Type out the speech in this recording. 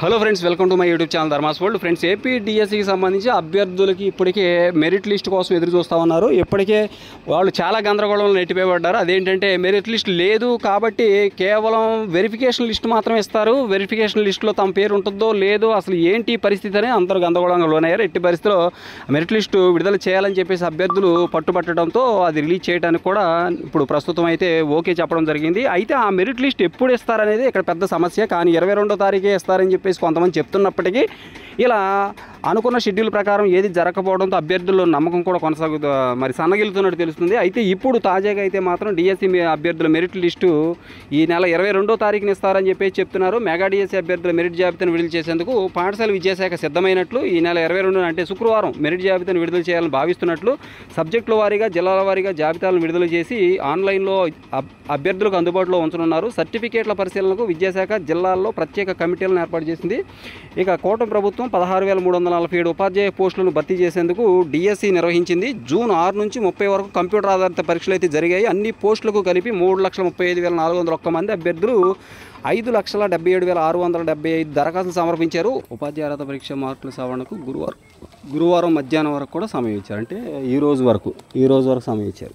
Hello friends, welcome to my YouTube channel Dharma's world. Friends, AP డిఎస్సికి సంబంధించి అభ్యర్థులకి ఇప్పటికే మెరిట్ లిస్ట్ కోసం ఎదురు చూస్తూ ఉన్నారు. ఇప్పటికే వాళ్ళు చాలా గందరగోళంలో నెట్టిపోబడ్డారు. అదేంటంటే మెరిట్ లిస్ట్ లేదు కాబట్టి కేవలం వెరిఫికేషన్ లిస్ట్ మాత్రమే ఇస్తారు. వెరిఫికేషన్ లిస్టులో తమ పేరు ఉంటుందో లేదో అసలు ఏంటి పరిస్థితి అని అందరూ గందరగోళంగా లోనయ్యారు. ఎట్టి పరిస్థితిలో మెరిట్ లిస్టు విడుదల చేయాలని చెప్పేసి అభ్యర్థులు పట్టుబట్టడంతో అది రిలీజ్ చేయడానికి కూడా ఇప్పుడు ప్రస్తుతం అయితే ఓకే చెప్పడం జరిగింది. అయితే ఆ మెరిట్ లిస్ట్ ఎప్పుడు ఇస్తారనేది ఇక్కడ పెద్ద సమస్య. కానీ 22వ తారీఖే ఇస్తారని చెప్పేసి కొంతమంది చెప్తున్నప్పటికీ ఇలా అనుకున్న షెడ్యూల్ ప్రకారం ఏది జరగకపోవడంతో అభ్యర్థుల్లో నమ్మకం కూడా మరి సన్నగిలుతున్నట్టు తెలుస్తుంది. అయితే ఇప్పుడు తాజాగా అయితే మాత్రం డిఎస్సి అభ్యర్థుల మెరిట్ లిస్టు ఈ నెల 22వ తారీఖున ఇస్తారని చెప్పేసి చెప్తున్నారు. మెగా డిఎస్సి అభ్యర్థుల మెరిట్ జాబితాను విడుదల చేసేందుకు పాఠశాల విద్యాశాఖ సిద్ధమైనట్లు, ఈ నెల 22 అంటే శుక్రవారం మెరిట్ జాబితాను విడుదల చేయాలని భావిస్తున్నట్లు, సబ్జెక్టుల వారీగా జిల్లాల వారీగా జాబితాలను విడుదల చేసి ఆన్లైన్లో అభ్యర్థులకు అందుబాటులో ఉంచనున్నారు. సర్టిఫికేట్ల పరిశీలనకు విద్యాశాఖ జిల్లాల్లో ప్రత్యేక కమిటీలను ఏర్పాటు చేసింది. ఇక కూటమి ప్రభుత్వం 16,347 ఉపాధ్యాయ పోస్టులను భర్తీ చేసేందుకు డిఎస్సి నిర్వహించింది. జూన్ 6 నుంచి 30 వరకు కంప్యూటర్ ఆధారిత పరీక్షలు అయితే జరిగాయి. అన్ని పోస్టులకు కలిపి 3,35,401 మంది అభ్యర్థులు 5,77,675 దరఖాస్తులు సమర్పించారు. ఉపాధ్యాయ అర్హత పరీక్ష మార్కుల సవరణకు గురువారం మధ్యాహ్నం వరకు కూడా సమయం ఇచ్చారు. అంటే ఈ రోజు వరకు సమయం ఇచ్చారు.